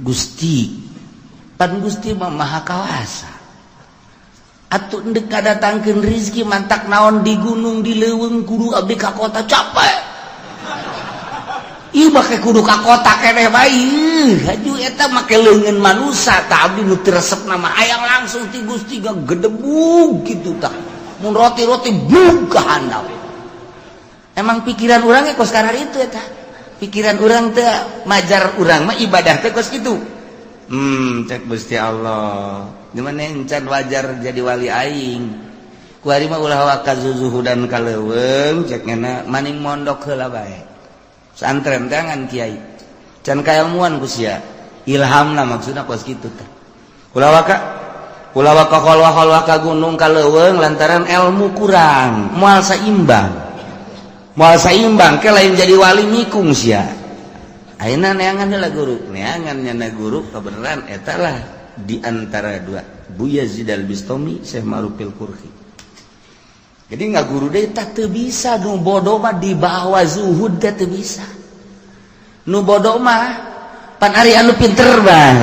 Gusti pan Gusti mah maha kawasa atuh endek kadatangkeun rezeki mantak naon di gunung di leuweung kudu abdi ka kota capek ieu make kudu ka kota keneh bae haju eta make leungeun manusa tah abdi nu teu resepna mah hayang langsung ti Gusti gedebug kitu tah mun roti-roti bug ka handap emang pikiran urang ge kos karar itu eta pikiran urang teh majar urang mah ibadah teh kos kitu cek Gusti Allah gimana encan wajar jadi wali aing kuari mah ulah waka zuzuhudan kaleuweung cek ngana maning mondok heula bae santren teh ngan kiai can kailmuan ku sia ilhamna maksudna kos kitu teh ulah waka kholwa ka gunung kaleuweung lantaran ilmu kurang moal saimbang ke lain jadi wali mikung sia ayeuna neangan heula guru neangan nyana guru kebenaran eta lah di antara dua Buya Yazid Al-Bistami Syekh Ma'rufil Qurhi jadi ngaguru deui tah teu bisa nu bodoh mah di bawah zuhud teh teu bisa nu bodoh mah pan ari anu pinter mah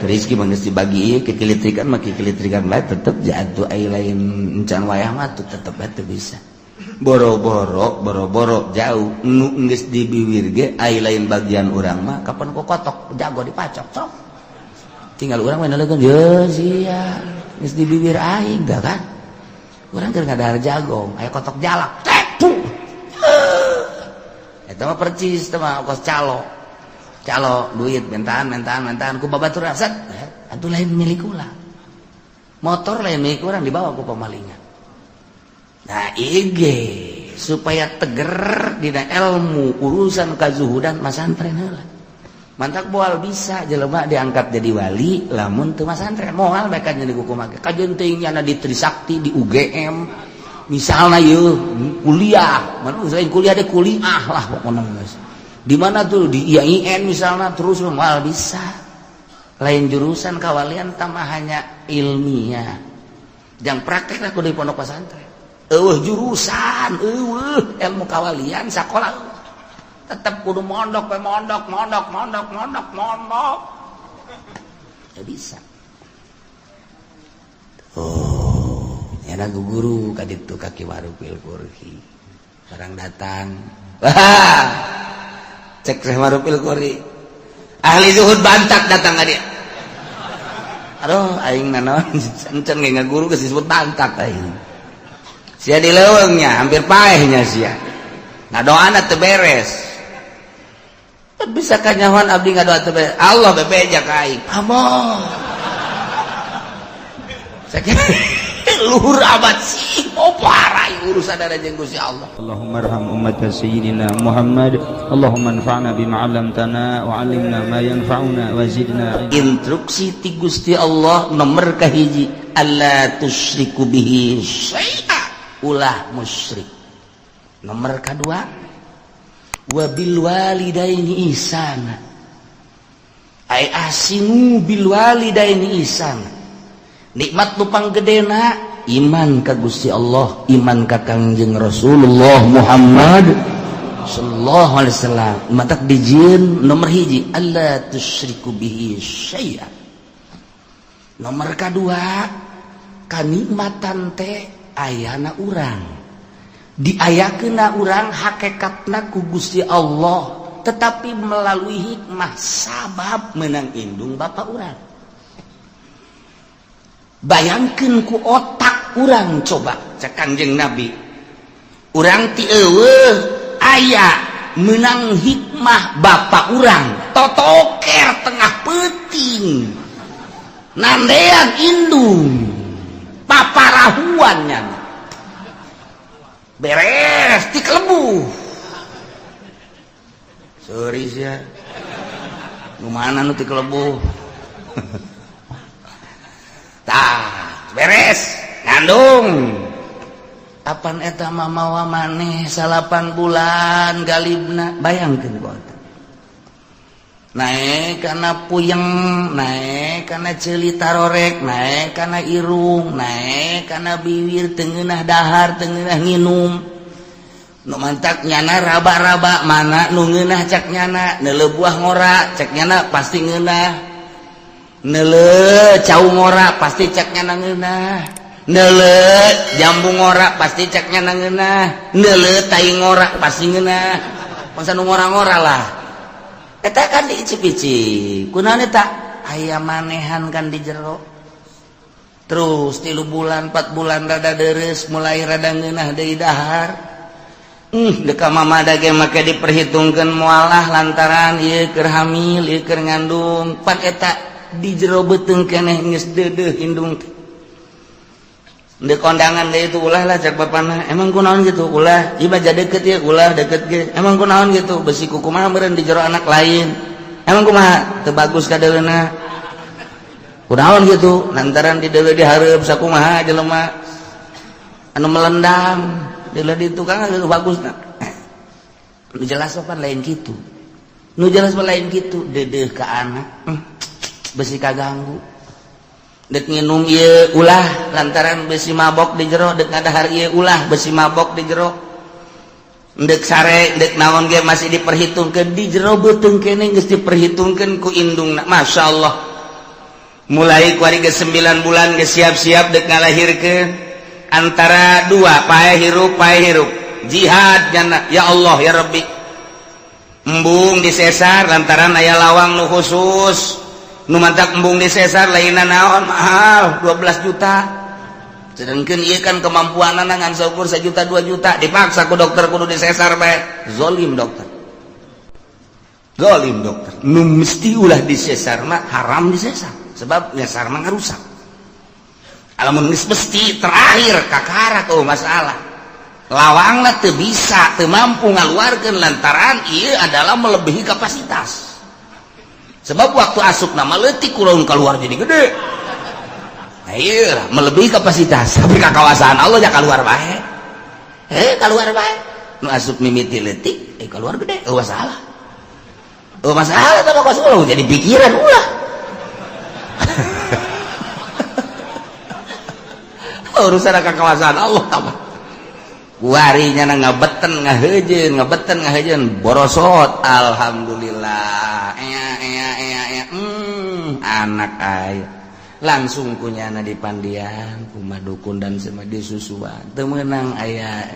rezeki mah geus dibagi ieu kekilitrikan mah kekilitrikan bae tetep jatuh ai lain encan wayah mah tetep teu bisa boro-boro jauh nu geus di bibir ge ai lain bagian urang mah kapan kokotok jago dipacok sok tinggal urang we naleungkeun ye sia geus di bibir aing da kan urang keur ngadahar jagong aya kotok jalak eta mah percis teh mah kos calo duit mentaan ku babaturan set atuh lain milik ulang motor lain milik urang dibawa ku pamalingan. Nah ige supaya teger dina ilmu urusan kazuhudan masantren heula mantak moal bisa jelema diangkat jadi wali lamun teu masantren moal bae ka jadi kumaha kajeun teuing nya di Trisakti di UGM misalna yeuh kuliah mun selain kuliah de kuliah lah pokona geus di mana tuh di IAIN misalna terus moal bisa lain jurusan kawalian tambah hanya ilmiah jang praktek lah kudu di pondok pesantren jurusan ilmu kawalian sakola tetap kudu mondok ya bisa enak guru kaditu kaki Ma'rufil Qurhi orang datang cek Syekh Ma'rufil Qurhi ahli zuhud bantak datang ka dia aduh aing naon encen ge ngaguru geus disebut bantak aing sia di leuweungnya hampir paehnya sia ngadoana teu beres bisa kanyahoan abdi ngadoa teu beres Allah bebeja ka aing amoh sakitu luhur abad sih parah urusan ada jeung Gusti Allah. Allahumma arham ummat sayyidina Muhammad Allahumma anfa'na bima 'allamtana wa 'allimna ma yanfa'una wa zidna instruksi ti Gusti Allah nomor kahiji alla tusyriku bihi syai'a ulah musyrik. Nomor kedua wa bil walidaini ihsana ai asinu bil walidaini ihsana nikmat nu panggedena iman ka Gusti Allah iman ka Kangjeng Rasulullah Muhammad sallallahu alaihi wasallam matak dijieun nomor hiji alla tusyriku bihi syai'a. Nomor kedua kanikmatan teh ayana urang diayakeunna urang hakikatna ku Gusti Allah tetapi melalui hikmah sabab meunang indung bapa urang. Bayangkeun ku otak urang coba cek Kangjeng Nabi urang ti eueuh aya meunang hikmah bapa urang totoker tengah peuting nandean indung paparahuannya beres ti kelebu sorry sia nu mana nu ti kelebu tah beres ngandung apan eta mah mawa maneh 8 bulan galibna bayangkeun ku eta naik kana puyeng naik kana ceuli tarorek naik kana irung naik kana bibir teu ngeunah dahar teu ngeunah nginum nu mantak nyana raba-raba mana nu ngeunah cak nyana neuleuh buah ngora cak nyana pasti ngeunah neuleuh cau ngora pasti cak nyana ngeunah neuleuh jambu ngora pasti cak nyana ngeunah neuleuh tai ngora pasti ngeunah masa nu ngora-ngora lah eta kan diicip-icip kunaon eta aya manehan kan di jero terus 3 bulan 4 bulan rada deres mulai rada ngeunah deui dahar deka mamada ge make diperhitungkeun moalah lantaran ieu keur hamil ieu keur ngandung pan eta di jero beuteung keneh geus deudeuh indung teh deuk kondangan deui itu ulah lah cek bapana emang kunaon gitu ulah ieu baja deukeut ya ulah deukeut ge emang kunaon gitu besi kumaha meureun di jero anak lain emang kumaha teu bagus ka deuleuhna kunaon gitu lantaran di deuleuh dihareup sakumaha jelema anu melendam deuleuh di tukang geus bagusna nu jelas pan lain kitu nu jelas pan lain kitu deudeuh ka anak besi kaganggu deuk nginum ieu ulah lantaran besi mabok di jero deuk ngadahar ieu ulah besi mabok di jero deuk sare deuk naon ge masih diperhitungkeun di jero beuteung keneh geus diperhitungkeun ku indungna masyaallah mulai ku ari geus 9 bulan geus siap-siap deuk ngalahirkeun antara dua pae hirup jihad jana ya Allah ya Rabbi embung disesar lantaran aya lawang nu khusus nu mantak embung disesar lainna naon mahal 12 juta sedangkeun ieu kan kemampuanna ngan saukur 1 juta 2 juta dipaksa ku dokter kudu disesar bae zalim dokter nu mesti ulah disesar mah haram disesar sebab nyesar mah ngarusak alamun geus mesti terakhir kakara tuh masalah lawangna teu bisa teu mampu ngaluarkeun lantaran ieu adalah melebihi kapasitas sebab waktu asup nama leutik kunaon keluar jadi gede nah ieu melebihi kapasitas tapi kakawasaan Allah ya keluar bae keluar bae nu asup mimiti leutik keluar gede masalah masalah teh pokoknya jadi pikiran ulah urusan kekuasaan Allah apa warinya ngabeten ngaheujeun borosot alhamdulillah anak aya langsung kunyana dipandian kumaha dukun dan sama disusuan teu meunang aya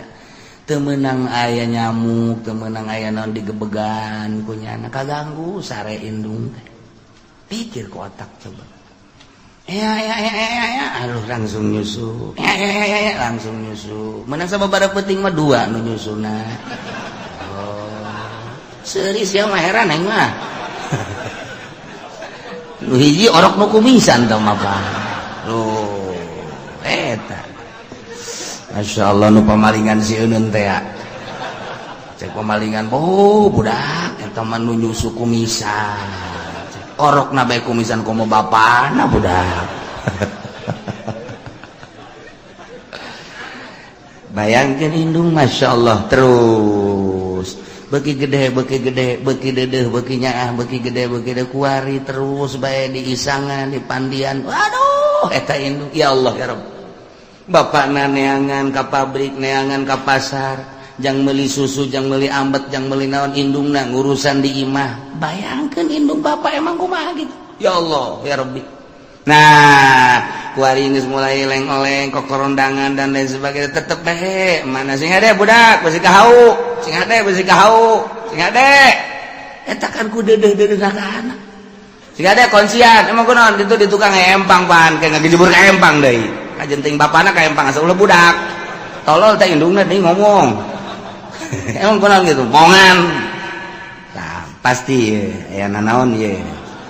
nyamuk teu meunang aya naon digebegan kunyana kaganggu sare indung teh pikir ku otak coba aduh langsung nyusu langsung nyusu menang sababaraha peuting mah 2 nu nyusuna seuris ya mah heran aing mah nu hiji orok nu kumisan tah mah Pak eta masyaallah nu pamalingan si euneun teh cek pamalingan budak eta mah nu nyusu kumisan orok na bae kumisan komo bapana budak bayangkeun indung masyaallah terus beuki gede beuki deudeuh beuki nyaah beuki gede kuari terus bae diisangan dipandian waduh eta indung ya Allah ya Rabb bapakna neangan ka pabrik neangan ka pasar jang meuli susu jang meuli ambet jang meuli naon indungna ngurusan di imah bayangkeun indung bapak emang kumaha gitu ya Allah ya Rabbi nah kuari geus mulai leng-oleng kokorondangan dan lain sebagainya tetep bae mana sing hade budak besi kahau sing hade eta kan ku deudeuh-deudeuhna ka anak sing hade konsian emang kunaon ditu di tukang empang pan kayak ngajebur ka empang deui kajenting bapana ka empang asa ulah budak tolol teh indungna deui ngomong emang kunaon gitu bongan nah pasti aya nanaon ye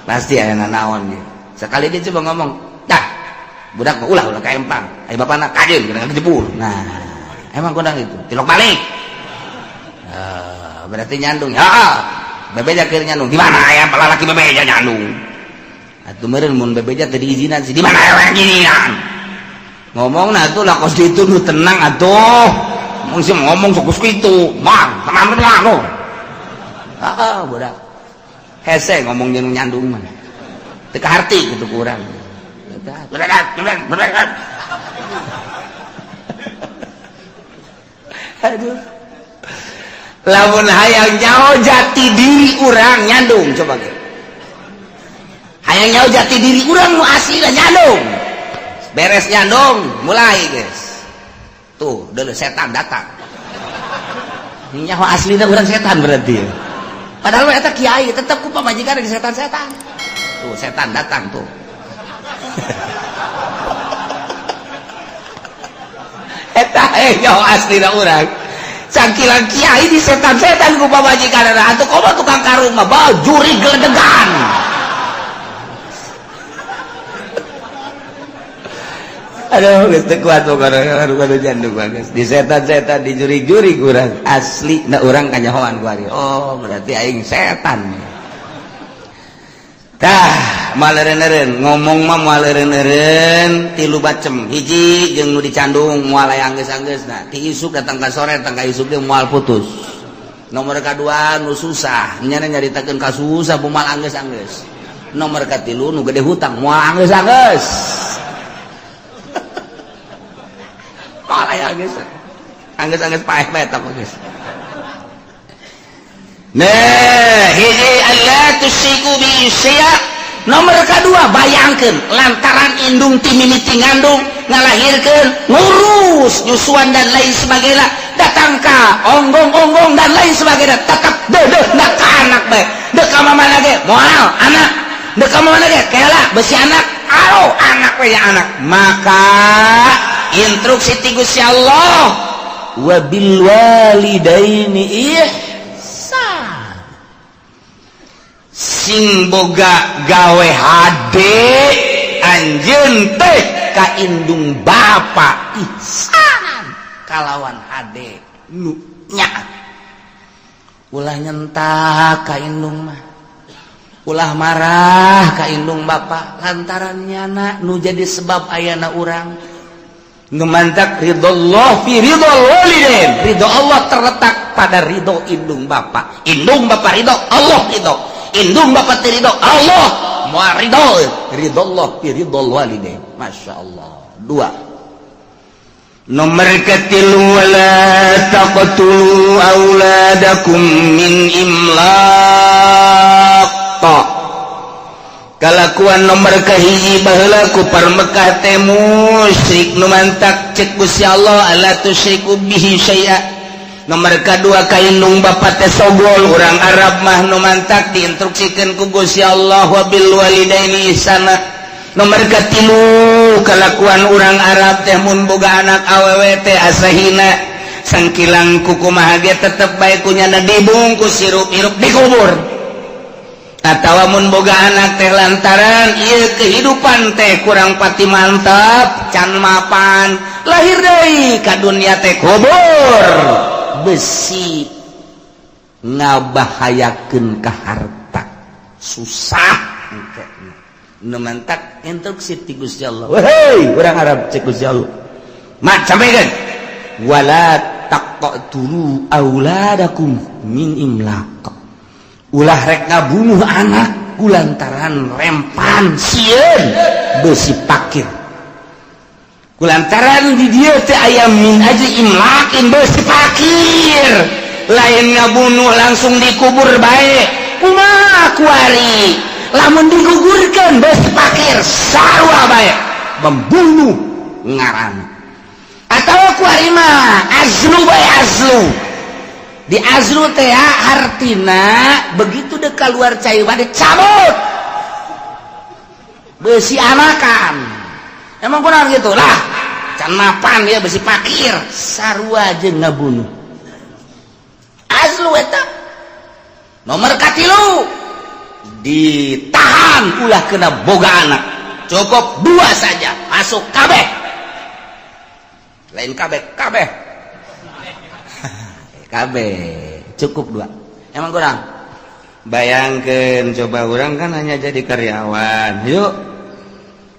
pasti aya nanaon ye sekali dia coba ngomong dah budak ulah ka empang aya bapana kajeun kena dijebur nah emang kunaon gitu tilok balik berarti nyandung ya bebeja keur nyandung di mana aya lalaki bebeja nyandung atuh meureun mun bebeja teu diizinan sih di mana aya ginian ngomongna atuh lakos ditu nu tenang atuh mungkin ngomong fokus gitu, bang, tenang lo. Budak, hese ngomong jeung nyandung mah. Teu ka harti kitu kurang. Aduh. lamun hayang nyaho jati diri urang nyandung coba ge hayang nyaho jati diri urang nu asli da nyandung beres nyandung mulai guys tuh deuleu setan datang nyaho asli da urang setan berarti padahal eta kiai tetep ku pamajikan di setan-setan tuh setan datang tuh eta nyaho asli da urang cangkilan kiai di setan-setan ku pamajikan atuh komo tukang karung mah bae juri geledegan aduh geus teu kuat pokona kanu jandung bagus di setan-setan di juri-juri urang asli na urang kanyahoan ku ari oh berarti aing setan tah maleureun-eureun ngomong mah maleureun-eureun tilu bacem hiji jeung nu dicandung moal aya anggeus-anggeusna ti isuk datang ka sore datang ka isuk ge moal putus nomor kadua nu susah nya nyaritakeun ka susah moal anggeus-anggeus nomor katilu nu gede hutang moal anggeus-anggeus moal aya anggeus-anggeus paeh bae eta geus nah hiji Allah tusiku bi syia nomor kedua bayangkeun lantaran indung ti mimiti ngandung ngalahirkeun ngurus nyusuan dan lain sebagainya datang ka onggong-onggong dan lain sebagainya tetap deudeuh da ka anak bae deuk ka mamana ge moal anak deuk ka mamana ge kela besi anak aro anak we ya anak maka instruksi ti Gusti Allah wa bil walidaini sing boga gawe hade anjeun teh ka indung bapa ihsan kalawan hade nu nyaat ulah nyentak ka indung mah ulah marah ka indung bapa lantaran nyana nu jadi sebab ayana urang ngemantak ridallah fi ridal walidain ridho Allah terletak pada ridho indung bapa ridho Allah ridho indung bapak ridho Allah moal ridho Allah fi ridhol walidain masyaallah dua nomor katilu wala taqtulu auladakum min imlaq kalakuan nomor kahiji baheula ku parmekah teh musyrik nu mantak cek Gusti Allah alla tusyriku bihi syai'a nomor kedua kaindung bapak teh sogol urang Arab mah nu mantak diinstruksikeun ku Gusti Allah wa bil walidaini ihsana nomor katilu kalakuan urang Arab teh mun boga anak awewe teh asahina sangkilang kukumaha ge tetep bae kunyana dibungkus sirup-irup dikubur atawa mun boga anak teh lantaran ieu kehidupan teh kurang pati mantap can mapan lahir deui ka dunya teh kubur besi ngabahayakeun ka harta susah nemantak instruksi ti Gusti Allah wahai urang Arab cek Gusti Allah mak sampaikan wala taqtulu auladakum min imlaq ulah rek ngabunuh anak kulantaran rempan sieun besi pakir kulantaran di dia teh aya min aja imlakin besi pakir lain ngabunuh langsung dikubur bae kumaha kuari lamun digugurkeun besi pakir sarua bae membunuh ngaran atawa kuari mah azlu bae azlu di azlu teh artina begitu dek keluar cai bade cabut besi anakan emang kurang gitu lah can mapan dia besi pakir sarua jeung ngabunuh azlu eta nomor katilu ditahan ulah kena boga anak cukup 2 saja masuk kabeh lain kabeh cukup 2 emang kurang bayangkeun coba orang kan hanya jadi karyawan yuk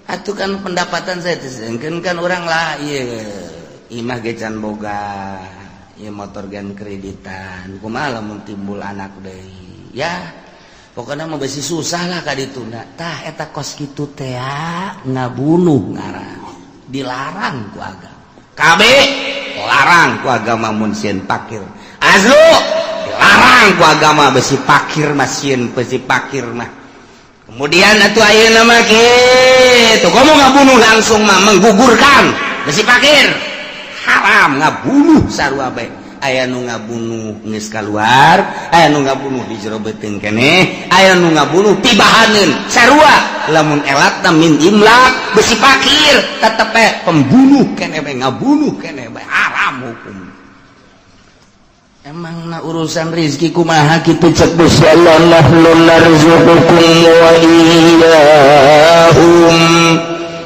atuh kan pendapatan saya kan orang lah iya imah ge can boga ieu motor gen kreditan kumaha lamun timbul anak deui ya pokoknya mah besi susah lah ka ditunda tah eta kos kitu teh ngabunuh ngaran dilarang ku agama kabeh larang ku agama mun sieun pakir azlu lempang ku agama besi pakir mesin besi pakir mah. Kemudian atuh ayeuna mah kitu komo ngabunuh langsung mah menggugurkan besi pakir haram ngabunuh sarua bae. Aya nu ngabunuh geus kaluar, aya nu ngabunuh di jero beuteung keneh, aya nu ngabunuh tibahaneun sarua lamun elatna min imlak besi pakir tetep pembunuh keneh bae ngabunuh keneh bae haram hukum. Emang na urusan rezeki kumaha kitu cek Gusti Allah nahnu narzuqukum wa iyyahum.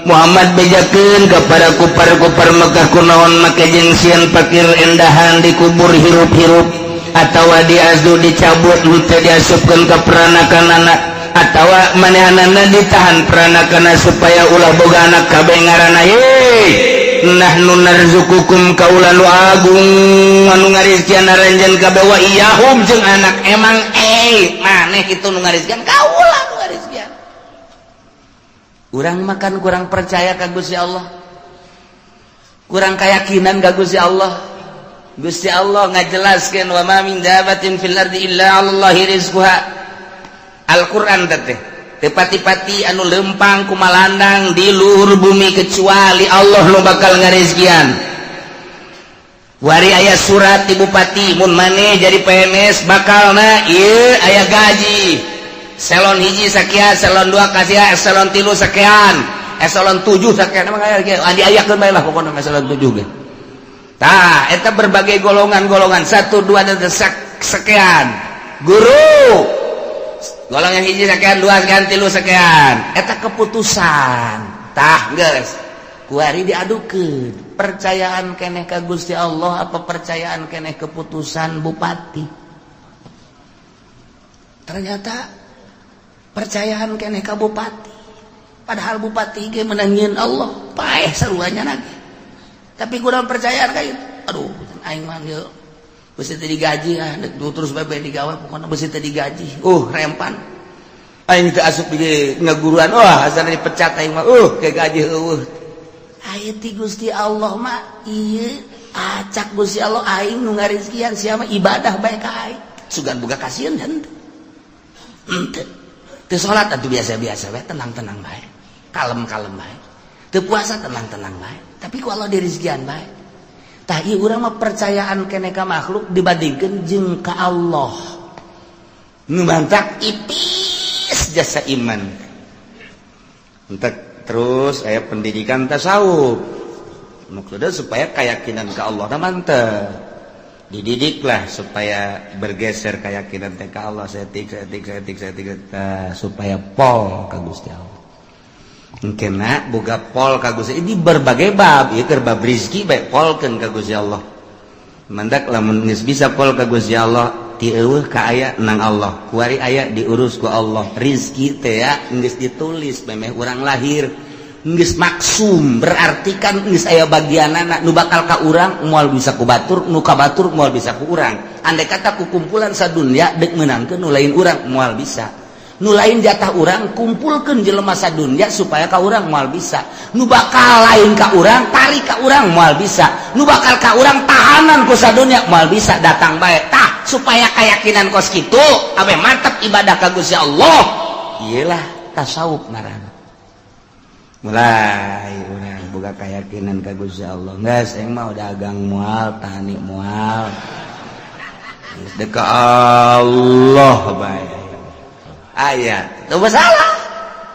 Muhammad bejakeun ka para kupar-kupar Mekah kunaon make jeung sieun pakir endahan dikubur hirup-hirup atawa diazdu dicabut teu diasupkeun ka peranakanana atawa manehanana ditahan peranakana supaya ulah boga anak kabeh ngaranna ye nahnu narzuqukum kaula nu agung anu ngarizkian aranjeun kabeh wa iyahum jeung anak emang maneh kitu nu ngarizkian kaula nu ngarizkian. Kurang makan kurang percaya ka Gusti Allah, kurang keyakinan ka Gusti Allah. Gusti Allah ngajelaskeun wa ma min dabatin fil ardi illa 'alallahi rizquha. Al-Qur'an teh tepati-pati anu lempang kumalandang di luhur bumi kecuali Allah nu bakal ngarizkian. Wari aya surat ti bupati mun maneh jadi PNS bakalna ieu aya gaji. Eselon hiji sekian, eselon 2 kasih, eselon 3 sekian, eselon 7 sekian. Emang aya diayakeun bae lah pokona eselon 7 ge. Tah, eta berbagai golongan-golongan 1 2 dan sekian. Guru golongan hiji sekian, 2 sekian, 3 sekian. Eta keputusan. Tah, geus. Kuari diadukeun. Percayaan keneh ka Gusti Allah apa percayaan keneh keputusan bupati? Ternyata percayaan keneh ka bupati, padahal bupati ge menangieun Allah paeh saruanya lagi, tapi kurang percayaan ka itu. Aduh aing mah geus beusi teu digaji terus bae digawe pokona beusi teu digaji rempan aing teu asup di ngaguruan asana dipecat aing mah ke gaji eueuh. Aya ti Gusti Allah mah ieu acak Gusti Allah aing nu ngarizkian sia mah ibadah bae ka aing sugan boga kasieun henteu teu salat atuh biasa-biasa bae tenang-tenang bae kalem-kalem bae teu puasa tenang-tenang bae tapi ku Allah dirizkian bae tah ieu urang mah percayaan keneh ka makhluk dibandingkeun jeung ka Allah nu mantak ipis jasa iman. Entek terus aya pendidikan tasawuf maksudnya supaya keyakinan ka Allah mantep dididiklah supaya bergeser keyakinan teh ka Allah setik supaya pol ka Gusti Allah. Engkena boga pol ka Gusti ini berbagai bab ieu keur bab rezeki bae polkeun ka Gusti Allah. Mandak lamun geus bisa pol ka Gusti Allah ti eueuh ka aya nang Allah. Kuari aya diurus ku Allah. Rezeki teh ya geus ditulis memeh urang lahir. Geus maksum berarti kan geus aya bagianana nu bakal ka urang moal bisa ku batur nu ka batur moal bisa ku urang. Andai kata ku kumpulan sadunya deuk meunangkeun nu lain urang moal bisa. Nu lain jatah urang kumpulkeun jelema sadunya supaya ka urang moal bisa. Nu bakal lain ka urang tarik ka urang moal bisa. Nu bakal ka urang tahanan ku sadunya moal bisa datang bae. Tah supaya keyakinan kos kitu abe mantap ibadah ka Gusti Allah. Iyalah tasawuf ngaranna. Mulai urang boga keyakinan ka Gusti Allah. Geus aing mah dagang moal, tani moal. Geus deuk ka Allah bae. Aya, teu masalah.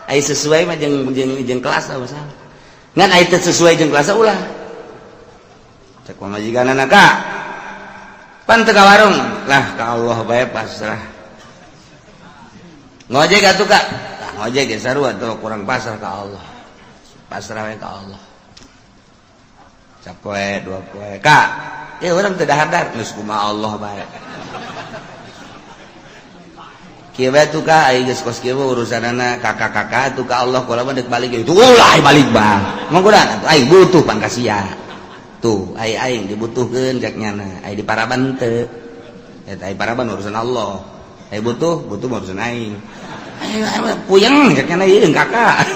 Aya sesuai mah jeung kelas teu masalah. Ngan aya teu sesuai jeung kelas ulah. Cek pamajikanana Kak. Pan teu ka warung. Lah ka Allah bae pasrah. Ngojek atuh Kak. Ngojek ge sarua teu kurang pasrah ka Allah. Pasrah we ka Allah. Sapoe dua poe. Kak, ieu urang teu dahar geus kumaha Allah bae. Kieu bae tuh Kak, aya geus kos kieu urusanana kakak-kakak tuh ka Allah kula mah deuk balik itu ulah balik bang. Manggodan atuh aing butuh pangkasia. Tuh, aing dibutuhkeun cek nyana. Aya di Paraban teu. Eta aya Paraban urusan Allah. Aya butuh urusan aing. Aing puyeng cek nyana ieu kakak.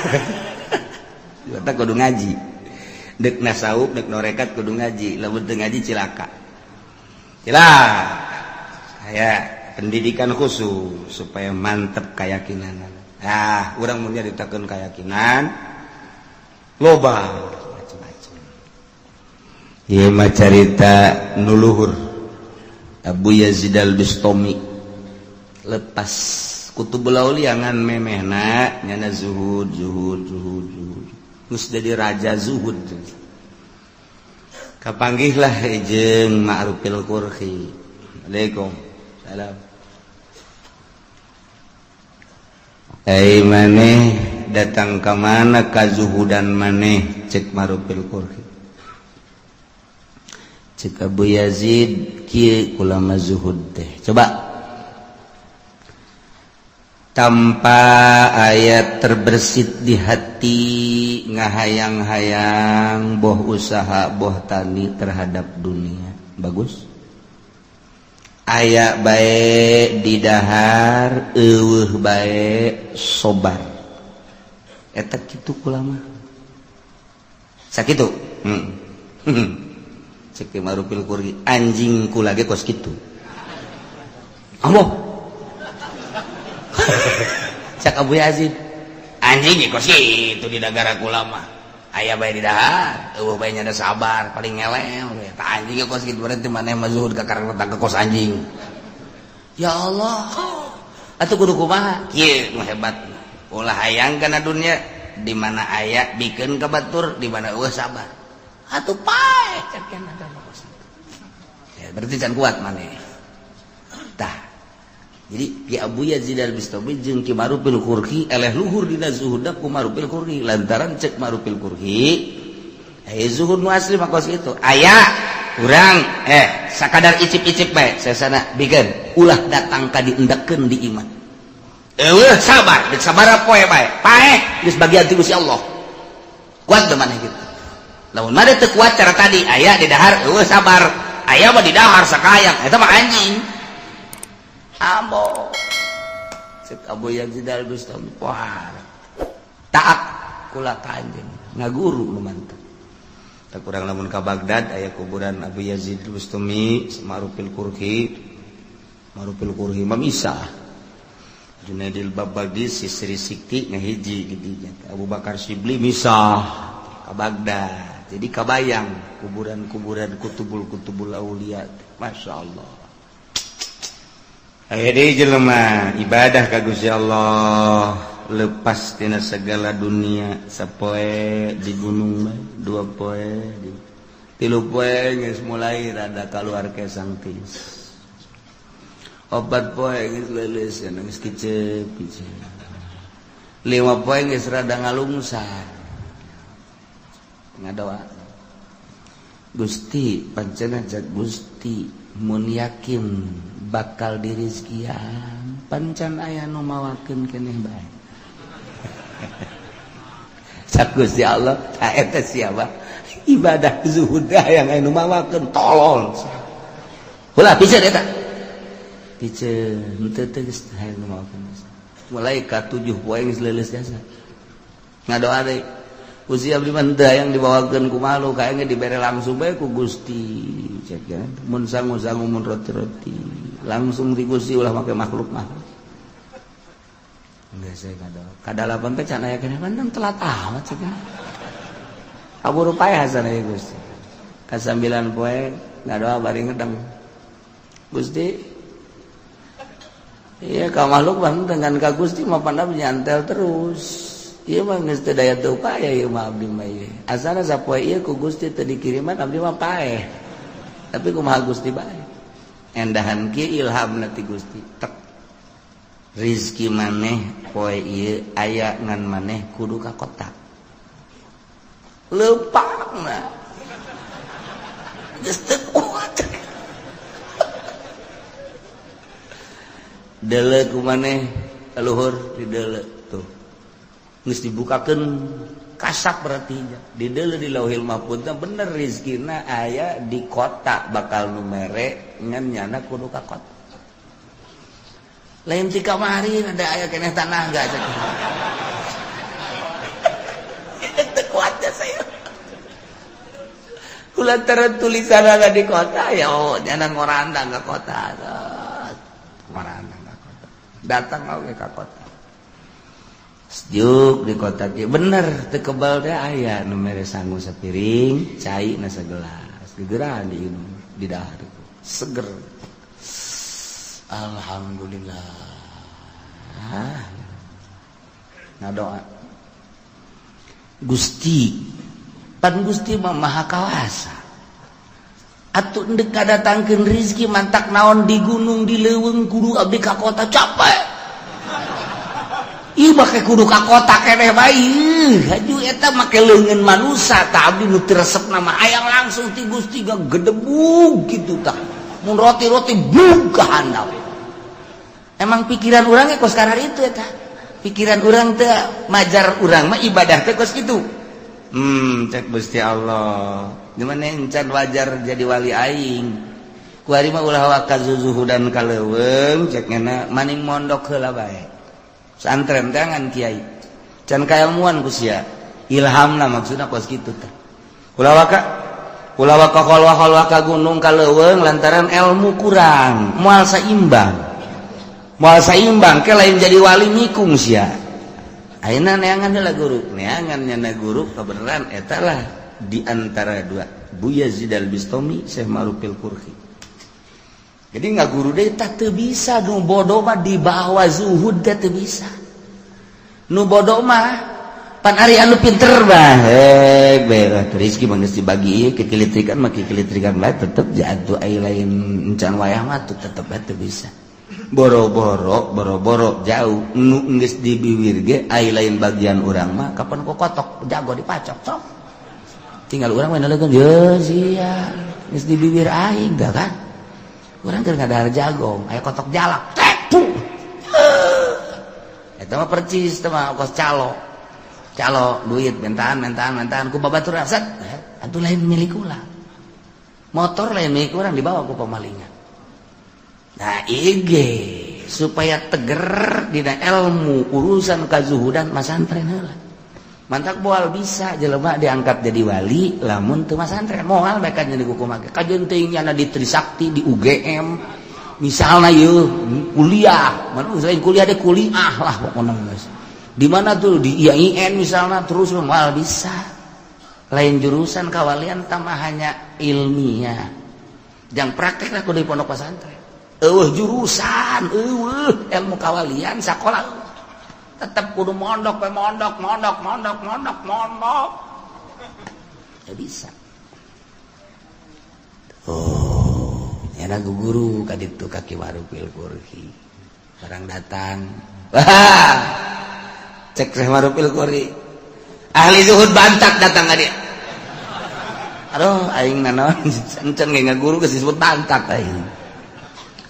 Kita kudu ngaji dek nasawuf dek norekat kudu ngaji lamun teu ngaji cilaka ya pendidikan khusus supaya mantep keyakinan. Nah, urang mun nyaritakeun keyakinan loba macam-macam. Ieu mah carita nu luhur Abu Yazid al-Bistami lepas kutubul auliya ngan memehna nyana zuhud. Geus jadi raja zuhud. Kapanggihlah jeung Ma'rufil Qurhi. Waalaikumsalam. Maneh datang ke mana ka zuhudan maneh cek Ma'rufil Qurhi. Cek Abu Yazid kieu ulama zuhud teh. Coba tanpa ayat terbersit di hati ngahayang-hayang boh usaha boh tani terhadap dunia bagus aya bae di dahar eueuh bae sobar eta kitu kulama sakitu cek Ma'rufil Qurhi anjing kula ge kos kitu ambo cak Abu Yazid anjing kos itu di negara kulama aya bae di dahar eueuh bae nya sabar paling ngelel tah anjing kos kitu berarti maneh mah zuhud ka karang datang ke kos anjing ya Allah atuh kudu kumaha kieu nu hebat ulah hayang kana dunya di mana aya bikeun ka batur di mana eueuh sabar atuh pae cak kana kos ya berarti can kuat maneh tah. Jadi Ki Abu Yazid al-Bistami jeung Ki Ma'rufil Qurhi eleh luhur dina zuhudna ku Ma'rufil Qurhi lantaran cek Ma'rufil Qurhi aya zuhud nu asli mah kos kitu aya urang sakadar icip-icip bae sasana bikeun ulah datang ka diendekeun di iman eueuh sabar deuk sabaraha poe bae paeh geus bagian ti Gusti Allah kuat teu maneh kitu lamun mah teu kuat cara tadi aya di dahar eueuh sabar aya mah di dahar sakayang eta mah anjing ambo cek Abu Yazid al-Bistami wah taat kula ka anjeun ngaguru nu mantep tak kurang lamun ka Baghdad aya kuburan Abu Yazid al-Bistami Ma'rufil Qurhi mah misah Junaidil Babaghi Sisri Sikti ngahiji geudinya Abu Bakar Shibli misah ka Baghdad jadi kabayang kuburan-kuburan kutubul aulia masyaallah. Aya deui jelema ibadah ka Gusti Allah lepas tina segala dunia sapoe di gunung bae 2 poe 3 poe geus mulai rada kaluar kesang tis 4 poe geus leuleus kana geus kicep 5 poe geus rada ngalungsar ngadoa Gusti pancena jak Gusti mun yakin bakal dirizkian pancan aya nu mawakeun keneh bae sak Gusti Allah ta eta siapa ibadah zuhud hayang anu mawakeun tolol ulah piceun eta piceun teu teu geus hayang nu mawakeun mulai ka 7 poe geus leuleus jasa ngadoa deui Gusti abdi mah teu hayang dibawakeun ku makhluk hayang dibere langsung bae ku Gusti cek ya mun sangu-sangu mun roti-roti langsung di Gusti ulah make makhluk enggak saya kadalapan teh can aya keneh pandang telat amat cek aburu pae hasan aya Gusti ka 9 poe ngadoa bari ngedeng Gusti iya ka makhluk mah dengan ka Gusti mah pandang nyantel terus ieu mah geus teu daya teu upaya ieu mah abdi mah ieu asana sapoe ieu ku Gusti teu dikiriman abdi mah paeh tapi kumaha Gusti bae endahan kieu ilhamna ti Gusti tek rizki maneh poe ieu aya ngan maneh kudu ka kota leupangna geus teu kuat deuleu ku maneh luhur di deuleu tuh geus dibukakeun kasak berarti di deuleu di Lauhil Mahfuz bener rizkina aya di kota bakal nu mere ngan nyana kudu ka kota lain ti kamari ada aya keneh tanah enggak cek teu kuat ya saya kulantaran tulisan ada di kota ya nyana ngoranda ka kota datang oge ka kota sejuk di kota kieu bener teu kebal teh aya nu mere sangu sapiring cai na sagelas gegeran diinum di dahar seger alhamdulillah ngadoa Gusti pan Gusti mah maha kawasa atuh endek kadatangkeun rezeki mantak naon di gunung di leuweung kudu abdi ka kota capek ieu make kudu ka kota keneh bae haju eta make leungeun manusa tah abdi nu teu resepna mah hayang langsung ti Gusti gedebug kitu tah mun roti-roti bug ka handap emang pikiran urang kos karar itu eta pikiran urang teh majar urang mah ibadah teh kos kitu cek Gusti Allah gimana encan wajar jadi wali aing kuari mah ulah waka zuzuhudan kaleuweung cek ngena maning mondok heula bae santren tangan kiai can kailmuan ku sia ilhamna maksudna kos kitu teh ulah waka kholwa ka gunung kaleuweung lantaran ilmu kurang moal saimbang ke lain jadi wali mikung sia ayeuna neangan heula guru neangan nyana guru kebenaran eta lah di antara dua Buya Yazid Al-Bistami Syekh Ma'rufil Qurhi jadi ngaguru deui tah teu bisa nu bodoh mah di bawah zuhud teh teu bisa nu bodoh mah pan ari anu pinter mah rezeki mah geus dibagi ieu kekilitrikan mah kekilitrikan bae tetep jatuh ai lain encan wayah mah tetep teu bisa boro-boro jauh nu geus di bibir ge ai lain bagian urang mah kapan ku kotok jago dipacok sok tinggal urang mah nalekeun ye sia geus di bibir aing da kan urang keur ngadahar jagong aya kotok jalak tepu eta mah percis teh mah kos calo duit mentaan ku babaturan set atuh lain milik ulang motor lain milik urang dibawa ku pamalingan nah ige supaya teger dina ilmu urusan kazuhudan masantren heula mantak moal bisa jelema diangkat jadi wali lamun teu masantren moal bae ka jadi kumaha kajeun teuing nya di Trisakti di UGM misalna yeuh kuliah mun selain kuliah de kuliah lah pokona geus di mana tuh di IAIN misalna terus moal bisa lain jurusan kawalian tambah hanya ilmiah jang praktek lah kudu di pondok pesantren jurusan ilmu kawalian sakola tetap kudu mondok ya bisa enak guru kaditu kaki Ma'rufil Qurhi barang datang cek Syekh Ma'rufil Qurhi ahli zuhud bantak datang ka dia aduh aing nanaon encen ge ngaguru geus disebut bantak aing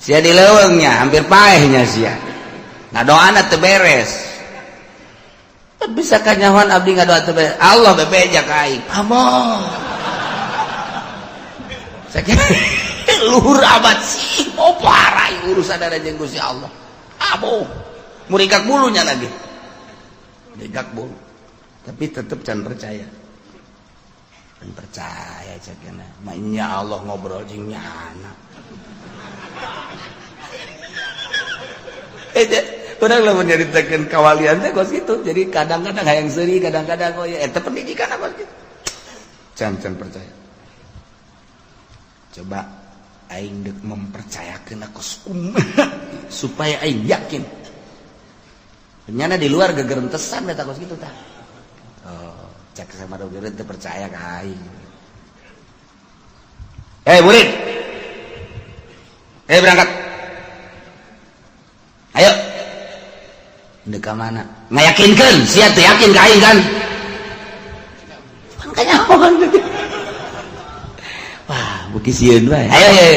sia di leuweungnya hampir paehnya sia ngadoana teu beres bisa kanyawan abdi ngadoa teu beres Allah bebeja ka aing amoh saking luhur abad sih parah urusan ada jeung Gusti Allah amoh murigak bulunya lagi murigak bulu tapi tetep can percaya cekena mah nya Allah ngobrol jeung nyana orang lah menceritakan kawalian teh kos gitu jadi kadang-kadang hayang seuri kadang-kadang oh ya eta pendidikan apa gitu can percaya coba aing dek mempercayakeun kos supaya aing yakin nyana di luar gegerentesan eta kos gitu tah oh cek sama doger teu percaya ka aing murid berangkat ayo ndek ka mana ngayakinkeun sia teu yakin ka aing kan pan kanyawan wah beuki sieun bae ayo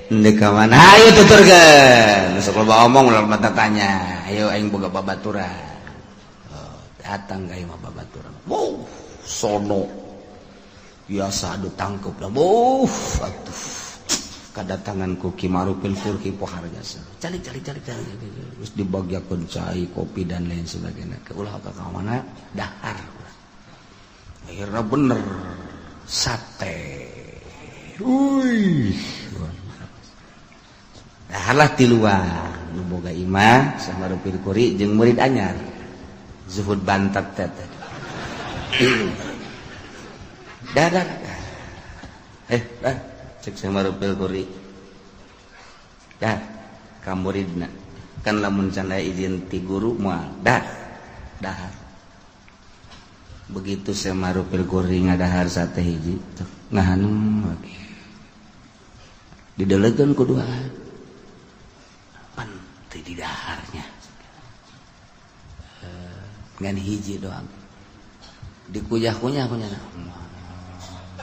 ndek ka mana ayo tuturkeun sok loba omong ulah mata tanya ayo aing boga babaturan datang ka imah babaturan wow sono biasa adu tangkep lah atuh kadatanganku Ki Ma'rufil Qurhi poharga cari terus dibagiakeun cai kopi dan lain sebagainya ke ulah ka mana dahar akhirnya bener sate dahar lah ti luar nu boga imah samarupil kuri jeung murid anyar Zuhud Bantat teh dah cek samarupil kuri dah ka muridna kan lamun can aya izin ti guru moal dahar begitu samarupil kuri ngadahar sate hiji ngahanum lagi didelegeun kuduaan pan teu di daharnya ngan hiji doang dikuyah-kunyah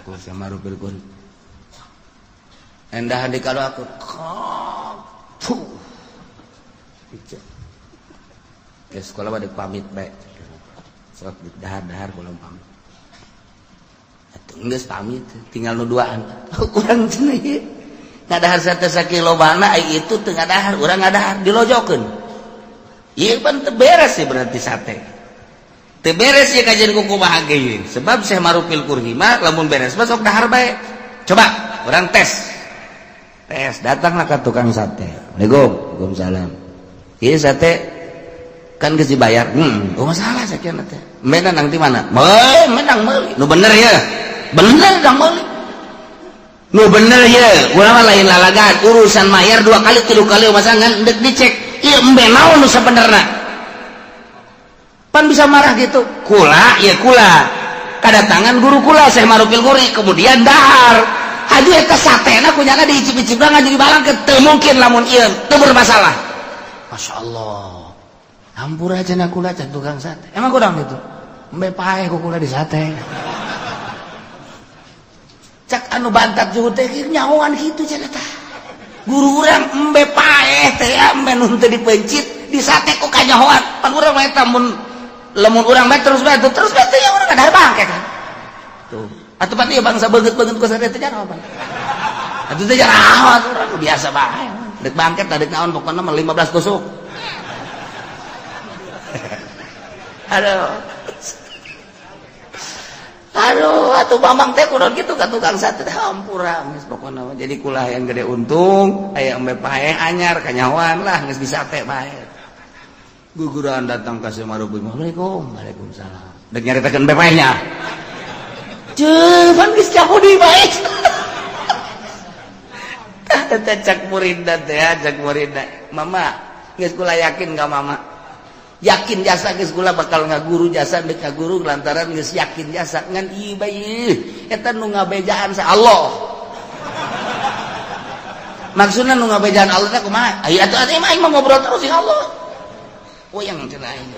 ku samarupil kuri endah dikadoakeun ke sekolah pada pamit baik sok dahar-dahar kula pamit atuh geus pamit tinggal nu duaan urang cenah ieu ngadahar sate sakilobana itu teu ngadahar urang ngadahar dilojokeun ieu pan teu beres sih berarti sate teu beres ieu kajian ku kumaha ge sebab Syekh Marupil Kurhi mah lamun beres mah sok dahar bae coba urang tes datanglah ke tukang sate Waalaikumsalam ieu sate kan geus dibayar masalah sakieu teh menang nang di mana menang meuli nu bener ya bener dang meuli nu bener ya urang mah lain lalagan urusan mayar 2 kali 3 kali masangan deuk dicek ieu embe naon nu sabenerna pan bisa marah gitu kula kadatangan guru kula Syekh Marupil Kuri kemudian dahar haju eta satena kunyana diicip-icipna ngajari balangkeun teu mungkin lamun ieu teu bermasalah masyaallah hampura cenah kula can tukang sate emang kurang itu embe paeh ku kula di sate cak anu Bantat Zuhud teh nyahoan kitu cenah tah guru urang embe paeh teh embe nu teu dipencit di sate ku kanyahoan pan urang mah eta mun lamun urang mah terus bae ya urang kadahar bangke kan tuh atuh pati bangsa beungeut-beungeut ku sate teh jangan apa atuh teh jangan urang biasa bae deuk bangket deuk naon pokona mah 15 tusuk aduh atuh Bambang teh kunaon kitu ka tukang sate teh hampura geus pokona jadi kulah yang gede untung aya embe paeh anyar kanyawan lah geus bisa teh bae guguran datang ka Syekh Marupil Waalaikumsalam deuk nyaritakeun embe paehnya pan geus cakudi bae teh cak muridna teh cak muridna mama geus kula yakin ka mama yakin jasa geus kula bakal ngaguru jasa deuk ngaguru lantaran geus yakin jasa ngan ieu bae eta nu ngabejaan sa Allah maksudna nu ngabejaan Allah teh kumaha aya atuh aing mah ngobrol terus jeung Allah yang cenah aing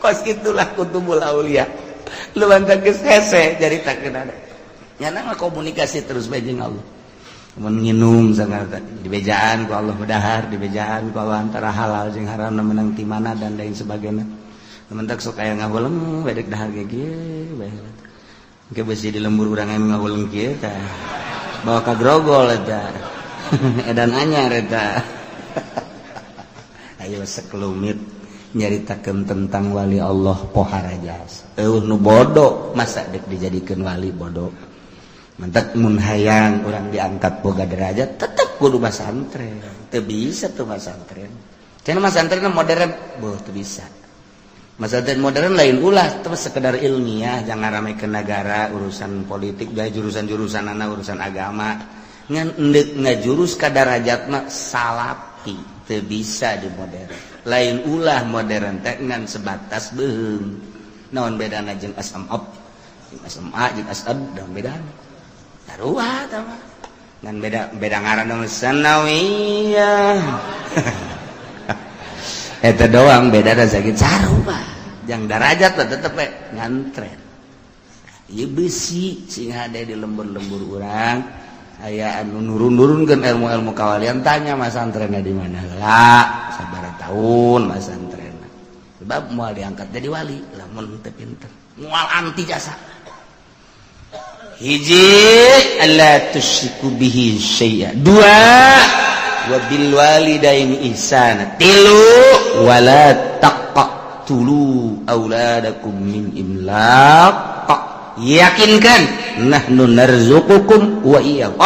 kos kitulah kutubul aulia lumantar geus hese jaritakeun ada nyana komunikasi terus bae jeung Allah menginum sangat dibejaan ku Allah bedahar dibejaan ku Allah antara halal jeung haram menang ti mana dan lain sebagainya mentak sok aya ngahuleng bedek dahar ge kieu bae engke beusi di lembur urang aya ngahuleng kieu tah bawa ka grogol eta edan anyar eta ayo sekelumit nyaritakeun tentang wali Allah pohara jasa nu bodoh masa dek dijadikeun wali bodoh mentak mun hayang urang diangkat boga derajat tetep kudu masantren teu bisa tuh masantren cenah masantren modern teu bisa masantren modern lain ulah teu sekedar ilmiah jangan ramekeun negara urusan politik da jurusan-jurusanana urusan agama ngan endek ngajurus ka derajatna salapi teu bisa di modern lain ulah modern teh ngan sebatas beung naon bedana jeung SMA jeung asad dan bedana taruah tama ngan beda ngaran dong sanawiyah eta doang beda da sakit sarupa jang derajat tetep ngantren ieu beusi sing hade di lembur-lembur urang aya anu nurun-nurunkeun ilmu-ilmu kawalian tanya masantrenna di mana heula sabaraha taun masantrenna sebab moal diangkat jadi wali lamun teu pinter moal anti jasa hiji alla tusyriku bihi syai'a dua wa bil walidaini ihsana tilu wala taqtulu auladakum min imlaq yakinkan nahnu narzuqukum wa iyyahum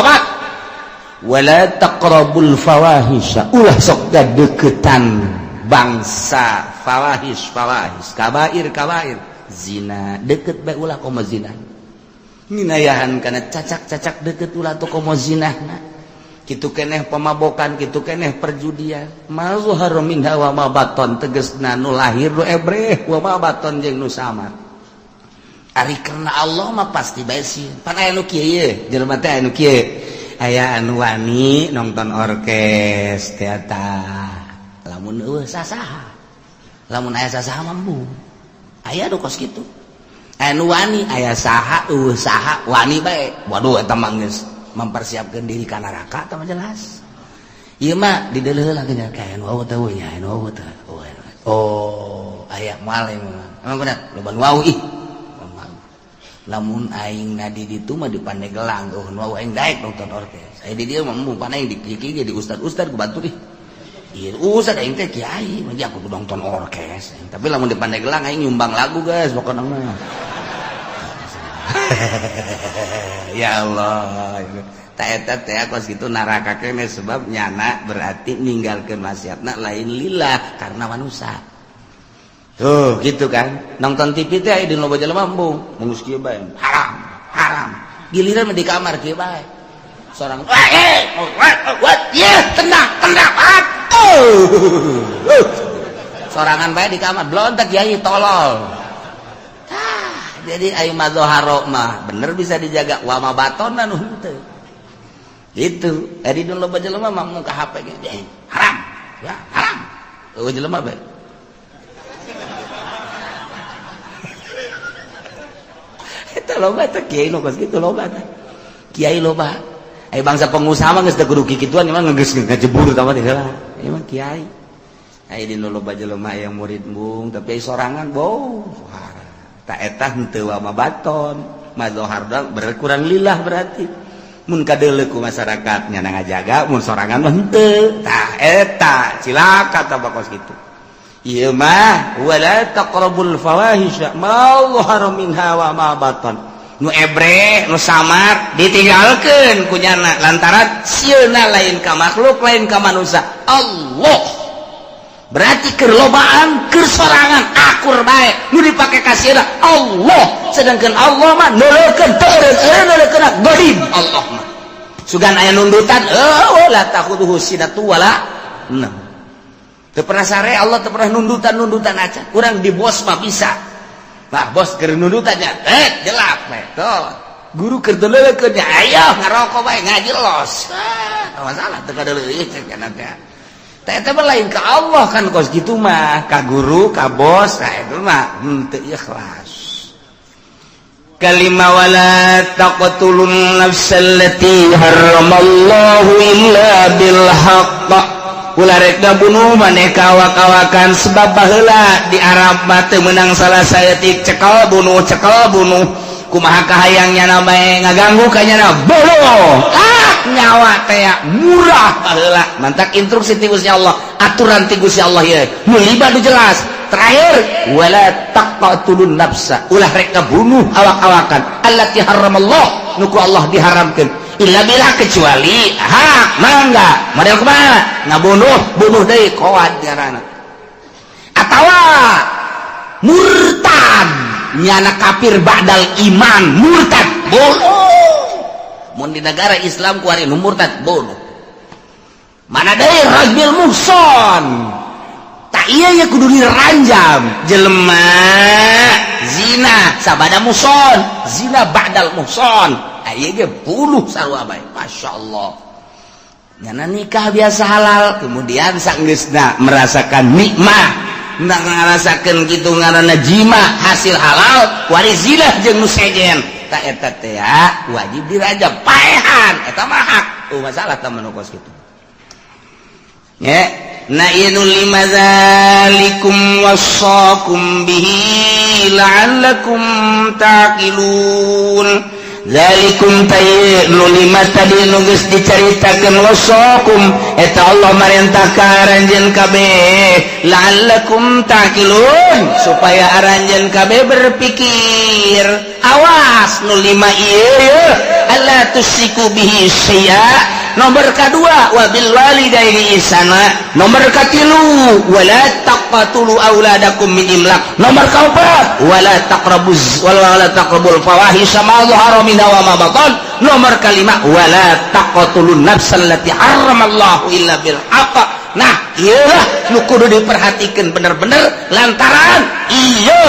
wala taqrabul fawahisha ulah sok deketan bangsa fawahis kabair zina deket bae ulah komo zina nginayahan kana cacak deket ulah tu komo zinahna kitu keneh pemabokan kitu keneh perjudian mazhar minha wa ma baton tegasna nu lahir nu ebreh wa ma baton jeung nu samar ari karena Allah mah pasti bae sieun pan aya nu kieu ye jelema teh anu kieu aya anu wani nonton orkes teater lamun eueuh sasaha lamun aya sasaha mambu aya nu kos kitu anu wani aya saha eueuh saha wani bae waduh eta mah geus mempersiapkeun diri ka neraka tah jelas ieu mah di deuleuh lah nya kae anu eueuh teh nya anu eueuh teh oh aya moal emang bener loba nu wau ih lamun aing nadi ditu mah di Pandeglang nu aing daek nonton orkes aya di dieu mah mun aing dikiki di ustad-ustad ku batur ih ieu ustad aing teh kiai mah aku nonton orkes tapi lamun di Pandeglang aing nyumbang lagu guys pokona mah ya Allah ta eta teh kos kitu neraka keneh sebab nyana berarti ninggalkeun maksiatna lain lillah karena manusia. Tuh gitu kan nonton TV teh di loba jelema embung mungus kieu bae haram giliran di kamar kieu bae sorang tenang sorangan bae di kamar blontak kiai tolol jadi ayo mazharo mah bener bisa dijaga wa ma batonna nu henteu gitu di loba jelema mah mun ka HP ge haram ya haram eueuh jelema bae eta loba teh kiai nu kos kitu loba teh kiai loba aya bangsa pengusaha mah geus teu kudu kikituan mah geus ngajebur tah mah teh heula ieu mah kiai aya dina loba jelema aya murid embung tapi sorangan boh tak eta henteu wa mabaton mazhar berkurang lillah berarti mun kadeuleu ku masyarakat nya ngajaga mun sorangan mah henteu tah eta cilaka tah bakos kitu ieu mah wala taqrabul fawahisha ma dhahara minha wa ma batan nu ebre nu samar ditinggalkeun ku nyana lantaran sieuna lain ka makhluk lain ka manusia Allah berarti keur lobaan keur sorangan akur bae nu dipake ka sieuna Allah sedangkan Allah mah nuleukeun teureun nuleukeun ghaib Allah mah sugan aya nundutan la takhuduhu sinatu wala nah teu pernah sare Allah teu pernah nundutan aja urang di bos mah bisa nah bos keur nundutannya jelap bae tuh guru keur deuleukeun nya ayo ngarokok bae ngaji los masalah teu kadeuleuh cenah teh eta mah lain ka Allah kan kos kitu mah ka guru ka bos eta mah teu ikhlas kalimah wala taqtulun nafsallati haramallahu illa bil haqq ulah rek ngabunuh maneh kawak-kawakan sebab baheula di Arab mah teu meunang salah saeutik cekel bunuh kumaha kahayangnya na bae ngaganggu ka nyana bolo nyawa teh murah baheula mantak instruksi ti Gusti Allah aturan ti Gusti Allah ieu nu liba nu jelas terakhir wala taqtulun nafsa ulah rek ngabunuh awak-awakan allati haramallah nu ku Allah diharamkeun illa billah kecuali mangga model kumaha ngabunuh deui qawad diarana atawa murtad nyana kafir ba'dal iman murtad bunuh mun di negara Islam ku ari nu murtad bunuh mana deui rajul muhson tak iya ya kudu diranjam jelema zina sabada muhson zina ba'dal muhson aya ge puluh sarua bae masyaallah nyana nikah biasa halal kemudian saenggeusna merasakan nikmah ndak ngarasakeun kitu ngaranna jima hasil halal wari zina jeung nu sejen ta eta teh wajib dirajam paehan eta mah hak masalah tah manu kos kitu ya na inul limadzalikum wasaqum bihi la'allakum taqilun zalikum tayyinu lima tadi nu geus dicaritakeun wasakum eta Allah marentah ka aranjeun kabeh la'allakum taqilun supaya aranjeun kabeh berpikir awas nu lima ieu alla tusyriku bihi syai'a nomor kedua wabil walidaini ihsana, nomor katilu wala taqtulu auladakum min imlaq, nomor kaopat wala taqrabul fawahisha ma dhahara minha wa ma batan, nomor kalima wala taqtulun nafsal lati harramallahu illa bil haqq. Nah iyalah nu kudu diperhatikan bener-bener lantaran iya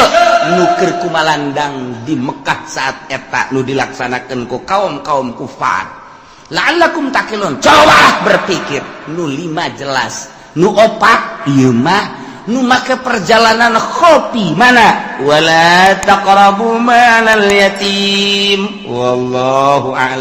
nu keur kumalandang di Mekah saat eta nu dilaksanakeun ku kaum-kaum kufar. La'allakum taqilun, coba berpikir. Nu 5 jelas, nu 4 ieu mah nu make perjalanan khofi mana wala taqrabu malal yatim wallahu a'lam.